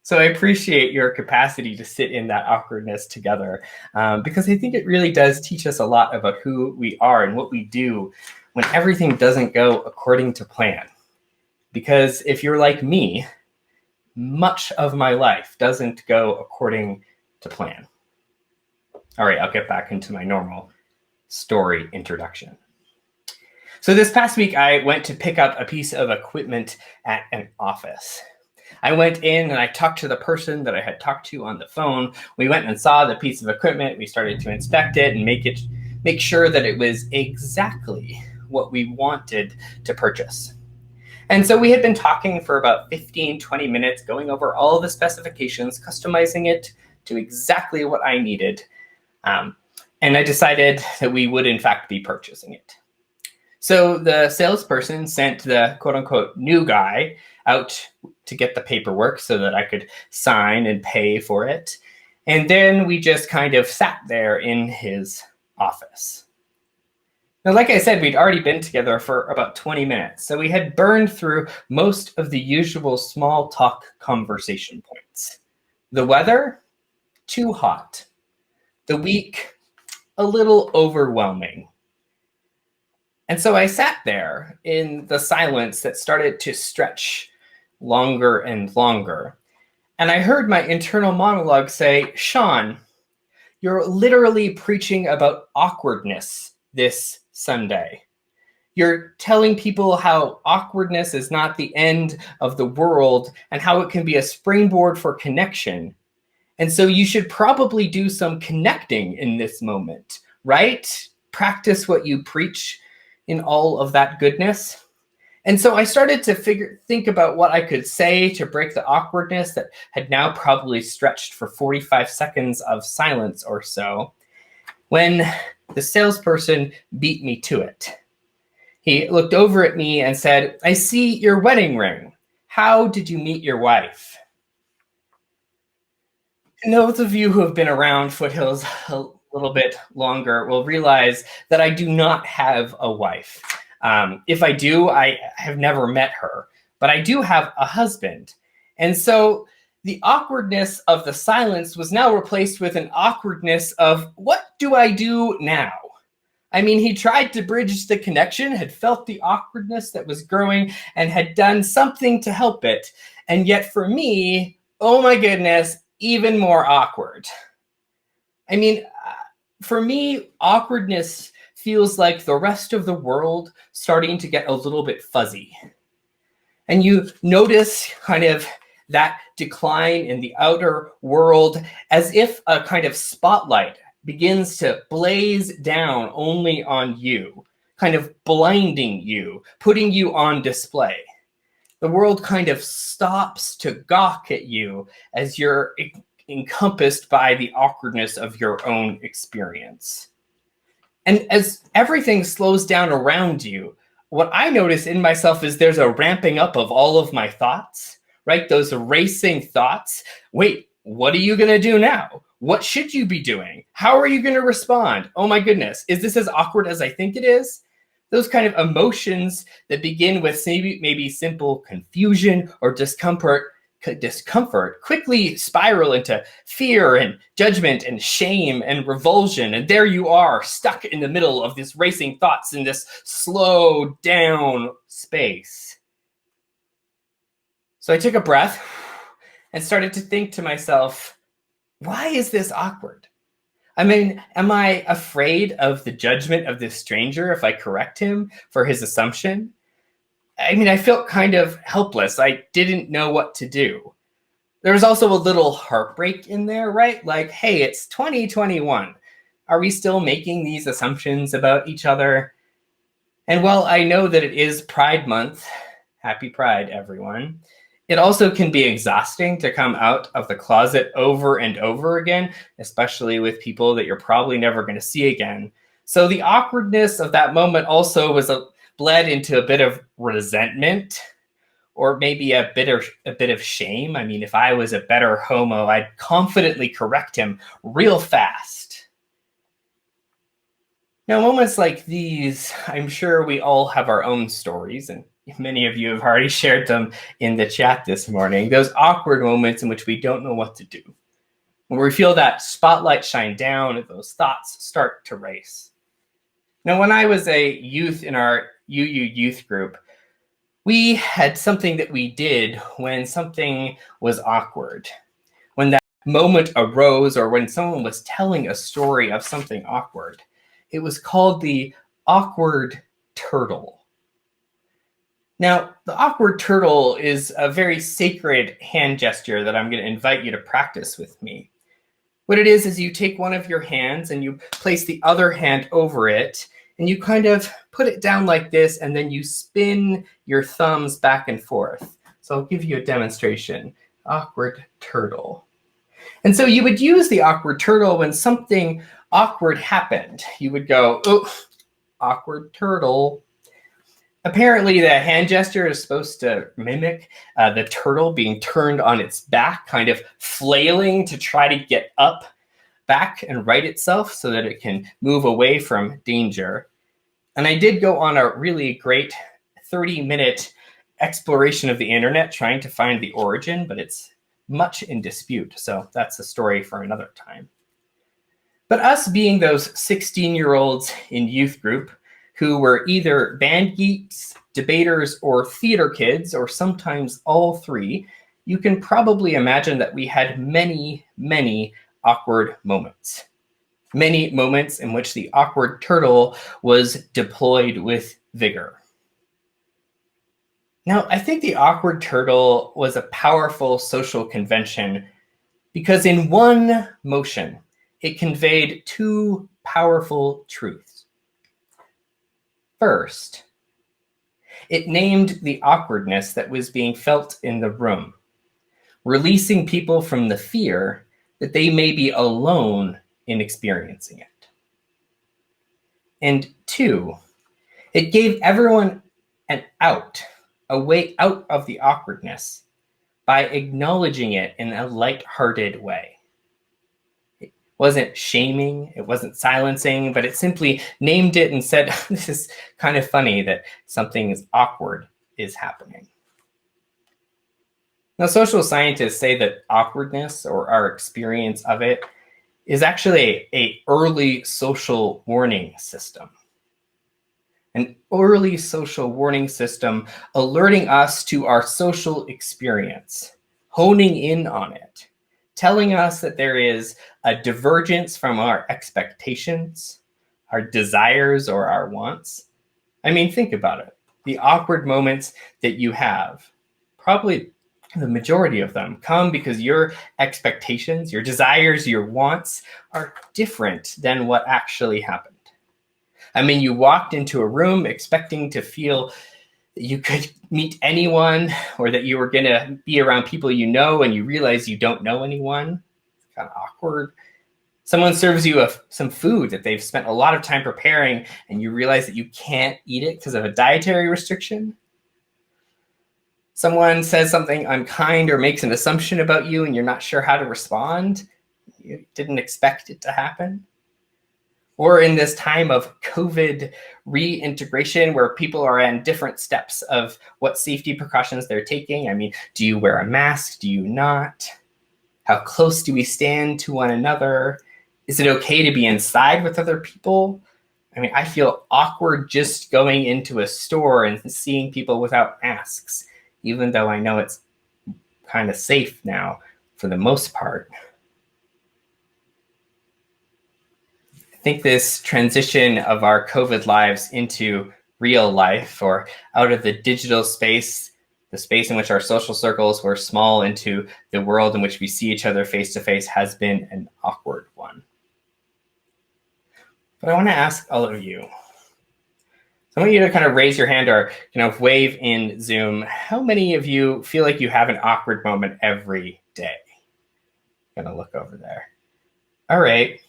So I appreciate your capacity to sit in that awkwardness together, because I think it really does teach us a lot about who we are and what we do when everything doesn't go according to plan. Because if you're like me, much of my life doesn't go according to plan. All right, I'll get back into my normal story introduction. So this past week, I went to pick up a piece of equipment at an office. I went in and I talked to the person that I had talked to on the phone. We went and saw the piece of equipment. We started to inspect it and make sure that it was exactly what we wanted to purchase. And so we had been talking for about 15, 20 minutes, going over all the specifications, customizing it to exactly what I needed. And I decided that we would, in fact, be purchasing it. So the salesperson sent the quote unquote new guy out to get the paperwork so that I could sign and pay for it. And then we just kind of sat there in his office. Now, like I said, we'd already been together for about 20 minutes. So we had burned through most of the usual small talk conversation points. The weather, too hot. The week, a little overwhelming. And so I sat there in the silence that started to stretch longer and longer. And I heard my internal monologue say, Sean, you're literally preaching about awkwardness this Sunday. You're telling people how awkwardness is not the end of the world and how it can be a springboard for connection. And so you should probably do some connecting in this moment, right? Practice what you preach in all of that goodness. And so I started to think about what I could say to break the awkwardness that had now probably stretched for 45 seconds of silence or so, when the salesperson beat me to it. He looked over at me and said, I see your wedding ring. How did you meet your wife? And those of you who have been around Foothills a little bit longer will realize that I do not have a wife. If I do, I have never met her, but I do have a husband. And so the awkwardness of the silence was now replaced with an awkwardness of, what do I do now? I mean, he tried to bridge the connection, had felt the awkwardness that was growing, and had done something to help it. And yet for me, oh my goodness, even more awkward. I mean, for me, awkwardness feels like the rest of the world starting to get a little bit fuzzy. And you notice kind of that decline in the outer world as if a kind of spotlight begins to blaze down only on you, kind of blinding you, putting you on display. The world kind of stops to gawk at you as you're encompassed by the awkwardness of your own experience. And as everything slows down around you, what I notice in myself is there's a ramping up of all of my thoughts, right? Those racing thoughts. Wait, what are you going to do now? What should you be doing? How are you going to respond? Oh my goodness, is this as awkward as I think it is? Those kind of emotions that begin with maybe simple confusion or discomfort quickly spiral into fear and judgment and shame and revulsion. And there you are, stuck in the middle of this racing thoughts in this slow down space. So I took a breath and started to think to myself, why is this awkward? I mean, am I afraid of the judgment of this stranger if I correct him for his assumption? I mean, I felt kind of helpless. I didn't know what to do. There was also a little heartbreak in there, right? Like, hey, it's 2021. Are we still making these assumptions about each other? And while I know that it is Pride Month, happy Pride, everyone, it also can be exhausting to come out of the closet over and over again, especially with people that you're probably never going to see again. So the awkwardness of that moment also was bled into a bit of resentment, or maybe a bit of shame. I mean, if I was a better homo, I'd confidently correct him real fast. Now, moments like these, I'm sure we all have our own stories, and Many of you have already shared them in the chat this morning. Those awkward moments in which we don't know what to do. When we feel that spotlight shine down and those thoughts start to race. Now, when I was a youth in our UU youth group, we had something that we did when something was awkward. When that moment arose or when someone was telling a story of something awkward, it was called the awkward turtle. Now, the awkward turtle is a very sacred hand gesture that I'm going to invite you to practice with me. What it is you take one of your hands and you place the other hand over it, and you kind of put it down like this, and then you spin your thumbs back and forth. So I'll give you a demonstration. Awkward turtle. And so you would use the awkward turtle when something awkward happened. You would go, oh, awkward turtle. Apparently, the hand gesture is supposed to mimic the turtle being turned on its back, kind of flailing to try to get up, back, and right itself so that it can move away from danger. And I did go on a really great 30-minute exploration of the internet trying to find the origin, but it's much in dispute. So that's a story for another time. But us being those 16-year-olds in youth group who were either band geeks, debaters, or theater kids, or sometimes all three, you can probably imagine that we had many, many awkward moments. Many moments in which the awkward turtle was deployed with vigor. Now, I think the awkward turtle was a powerful social convention because in one motion, it conveyed two powerful truths. First, it named the awkwardness that was being felt in the room, releasing people from the fear that they may be alone in experiencing it. And two, it gave everyone an out, a way out of the awkwardness by acknowledging it in a lighthearted way. It wasn't shaming, it wasn't silencing, but it simply named it and said, this is kind of funny that something is awkward is happening. Now, social scientists say that awkwardness, or our experience of it, is actually an early social warning system. An early social warning system alerting us to our social experience, honing in on it, telling us that there is a divergence from our expectations, our desires, or our wants. I mean, think about it. The awkward moments that you have, probably the majority of them, come because your expectations, your desires, your wants are different than what actually happened. I mean, you walked into a room expecting to feel that you could meet anyone or that you were going to be around people you know, and you realize you don't know anyone. It's kind of awkward. Someone serves you some food that they've spent a lot of time preparing, and you realize that you can't eat it because of a dietary restriction. Someone says something unkind or makes an assumption about you, and you're not sure how to respond. You didn't expect it to happen. Or in this time of COVID reintegration where people are in different steps of what safety precautions they're taking. I mean, do you wear a mask? Do you not? How close do we stand to one another? Is it okay to be inside with other people? I mean, I feel awkward just going into a store and seeing people without masks, even though I know it's kind of safe now for the most part. I think this transition of our COVID lives into real life, or out of the digital space, the space in which our social circles were small, into the world in which we see each other face to face, has been an awkward one. But I want to ask all of you, so I want you to kind of raise your hand or wave in Zoom. How many of you feel like you have an awkward moment every day? I'm gonna look over there. All right.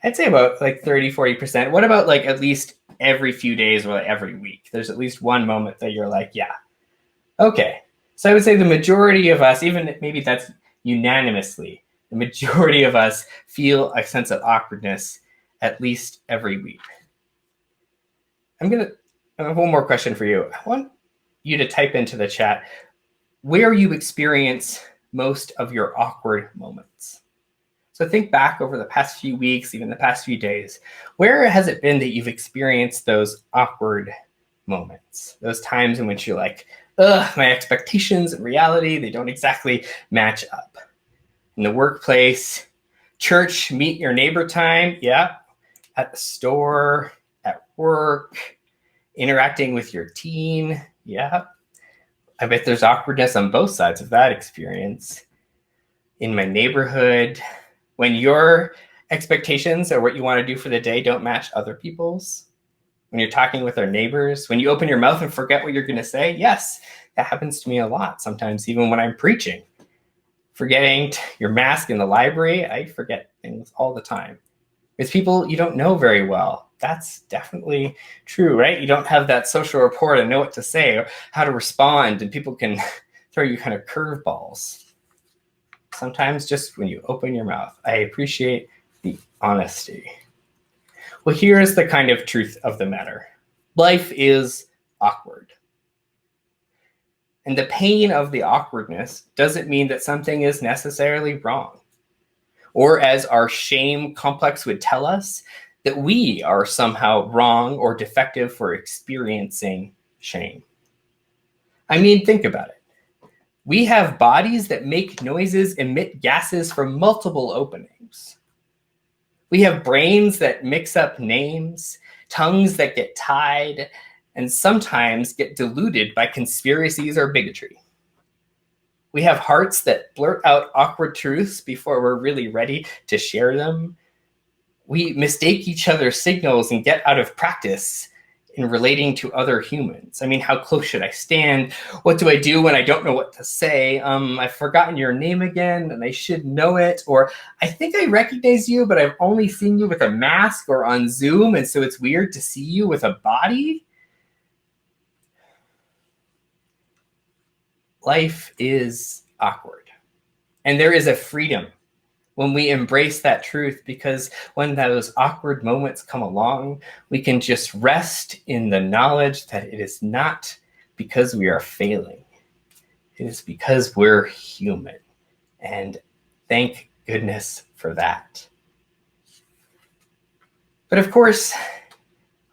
I'd say about like 30, 40%. What about like at least every few days or like every week? There's at least one moment that you're like, yeah. Okay. So I would say the majority of us, even maybe that's unanimously, the majority of us feel a sense of awkwardness at least every week. I have one more question for you. I want you to type into the chat where you experience most of your awkward moments. So think back over the past few weeks, even the past few days. Where has it been that you've experienced those awkward moments? Those times in which you're like, ugh, my expectations and reality, they don't exactly match up. In the workplace, church, meet your neighbor time, yeah. At the store, at work, interacting with your teen, yeah. I bet there's awkwardness on both sides of that experience. In my neighborhood, when your expectations or what you want to do for the day don't match other people's, when you're talking with our neighbors, when you open your mouth and forget what you're going to say, yes, that happens to me a lot. Sometimes even when I'm preaching, forgetting your mask in the library, I forget things all the time. It's people you don't know very well. That's definitely true, right? You don't have that social rapport to know what to say or how to respond, and people can throw you kind of curveballs. Sometimes just when you open your mouth. I appreciate the honesty. Well, here is the kind of truth of the matter. Life is awkward. And the pain of the awkwardness doesn't mean that something is necessarily wrong. Or as our shame complex would tell us, that we are somehow wrong or defective for experiencing shame. I mean, think about it. We have bodies that make noises, emit gases from multiple openings. We have brains that mix up names, tongues that get tied, and sometimes get diluted by conspiracies or bigotry. We have hearts that blurt out awkward truths before we're really ready to share them. We mistake each other's signals and get out of practice in relating to other humans. I mean, how close should I stand? What do I do when I don't know what to say? I've forgotten your name again and I should know it. Or I think I recognize you, but I've only seen you with a mask or on Zoom, and so it's weird to see you with a body. Life is awkward. And there is a freedom when we embrace that truth, because when those awkward moments come along, we can just rest in the knowledge that it is not because we are failing. It is because we're human. And thank goodness for that. But of course,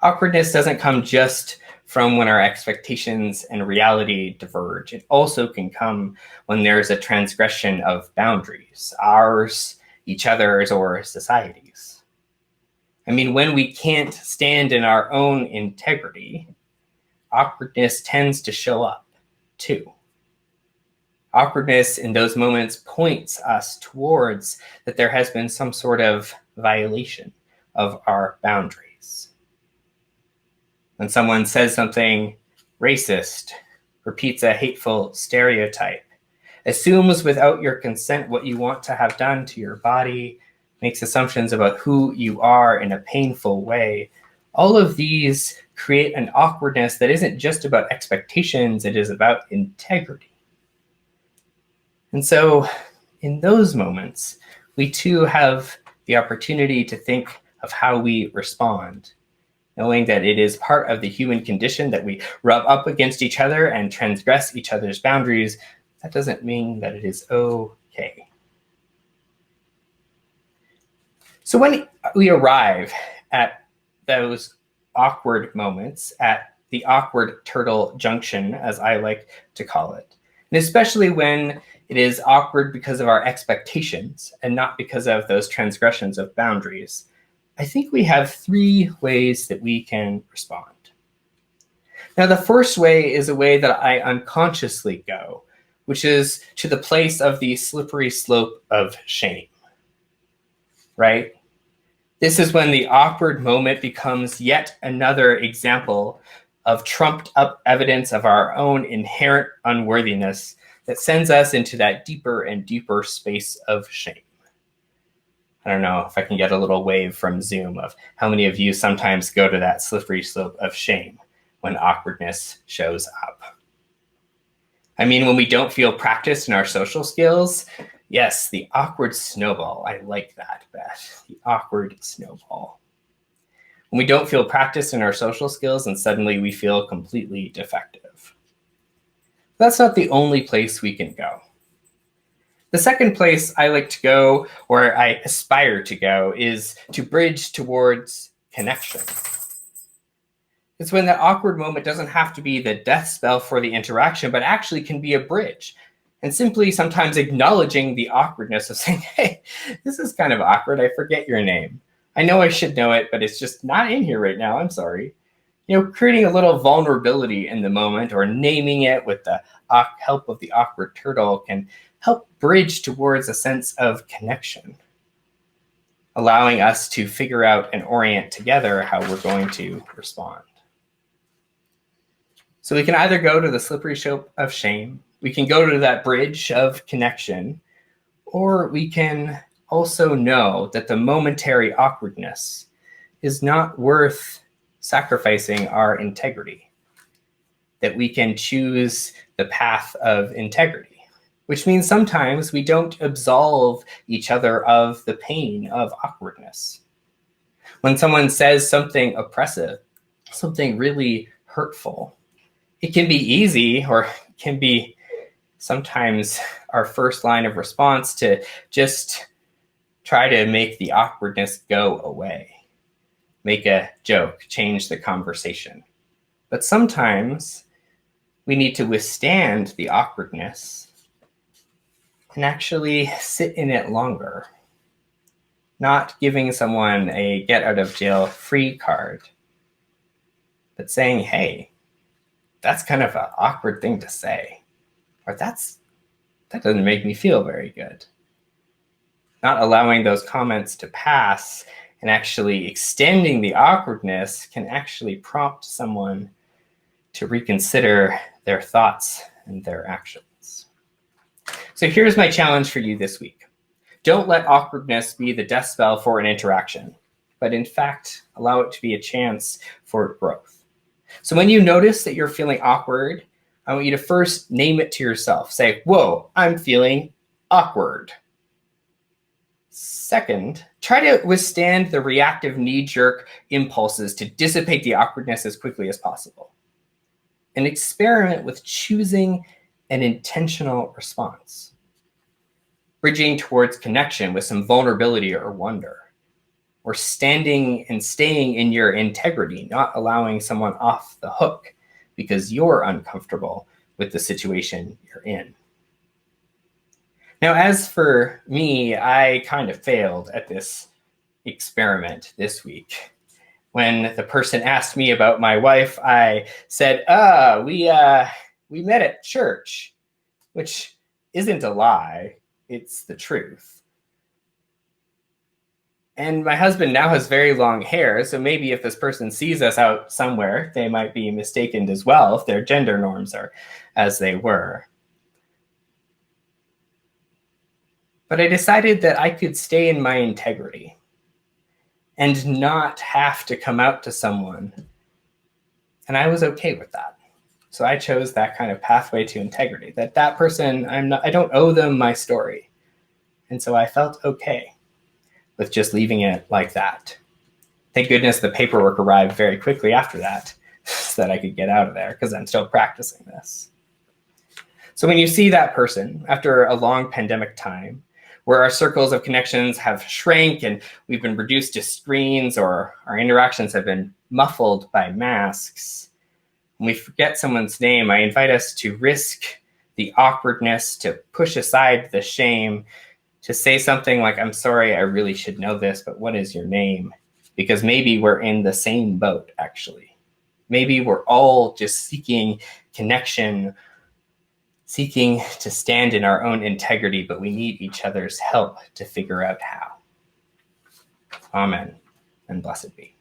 awkwardness doesn't come just from when our expectations and reality diverge. It also can come when there's a transgression of boundaries, ours, each other's, or society's. I mean, when we can't stand in our own integrity, awkwardness tends to show up too. Awkwardness in those moments points us towards that there has been some sort of violation of our boundaries. When someone says something racist, repeats a hateful stereotype, assumes without your consent what you want to have done to your body, makes assumptions about who you are in a painful way, all of these create an awkwardness that isn't just about expectations, it is about integrity. And so in those moments, we too have the opportunity to think of how we respond, knowing that it is part of the human condition that we rub up against each other and transgress each other's boundaries. That doesn't mean that it is okay. So when we arrive at those awkward moments, at the awkward turtle junction, as I like to call it, and especially when it is awkward because of our expectations and not because of those transgressions of boundaries, I think we have three ways that we can respond. Now, the first way is a way that I unconsciously go, which is to the place of the slippery slope of shame, right? This is when the awkward moment becomes yet another example of trumped up evidence of our own inherent unworthiness that sends us into that deeper and deeper space of shame. I don't know if I can get a little wave from Zoom of how many of you sometimes go to that slippery slope of shame when awkwardness shows up. I mean, when we don't feel practiced in our social skills, yes, the awkward snowball. I like that, Beth. The awkward snowball. When we don't feel practiced in our social skills and suddenly we feel completely defective. That's not the only place we can go. The second place I like to go, or I aspire to go, is to bridge towards connection. It's when that awkward moment doesn't have to be the death spell for the interaction, but actually can be a bridge. And simply sometimes acknowledging the awkwardness of saying, hey, this is kind of awkward. I forget your name. I know I should know it, but it's just not in here right now. I'm sorry. Creating a little vulnerability in the moment or naming it with the help of the awkward turtle can help bridge towards a sense of connection, allowing us to figure out and orient together how we're going to respond. So we can either go to the slippery slope of shame, we can go to that bridge of connection, or we can also know that the momentary awkwardness is not worth sacrificing our integrity, that we can choose the path of integrity, which means sometimes we don't absolve each other of the pain of awkwardness. When someone says something oppressive, something really hurtful, it can be easy, or can be sometimes our first line of response, to just try to make the awkwardness go away. Make a joke, change the conversation. But sometimes we need to withstand the awkwardness and actually sit in it longer. Not giving someone a get out of jail free card, but saying, hey, that's kind of an awkward thing to say, or that doesn't make me feel very good. Not allowing those comments to pass and actually extending the awkwardness can actually prompt someone to reconsider their thoughts and their actions. So here's my challenge for you this week. Don't let awkwardness be the death spell for an interaction, but in fact, allow it to be a chance for growth. So when you notice that you're feeling awkward, I want you to first name it to yourself. Say, whoa, I'm feeling awkward. Second, try to withstand the reactive knee-jerk impulses to dissipate the awkwardness as quickly as possible. And experiment with choosing an intentional response. Bridging towards connection with some vulnerability or wonder. Or standing and staying in your integrity, not allowing someone off the hook because you're uncomfortable with the situation you're in. Now, as for me, I kind of failed at this experiment this week. When the person asked me about my wife, I said, we met at church, which isn't a lie, it's the truth. And my husband now has very long hair, so maybe if this person sees us out somewhere, they might be mistaken as well if their gender norms are as they were. But I decided that I could stay in my integrity and not have to come out to someone. And I was okay with that. So I chose that kind of pathway to integrity, that person, I don't owe them my story. And so I felt okay with just leaving it like that. Thank goodness the paperwork arrived very quickly after that so that I could get out of there, because I'm still practicing this. So when you see that person after a long pandemic time, where our circles of connections have shrank and we've been reduced to screens, or our interactions have been muffled by masks, when we forget someone's name, I invite us to risk the awkwardness, to push aside the shame, to say something like, I'm sorry, I really should know this, but what is your name? Because maybe we're in the same boat, actually. Maybe we're all just seeking connection, seeking to stand in our own integrity, but we need each other's help to figure out how. Amen, and blessed be.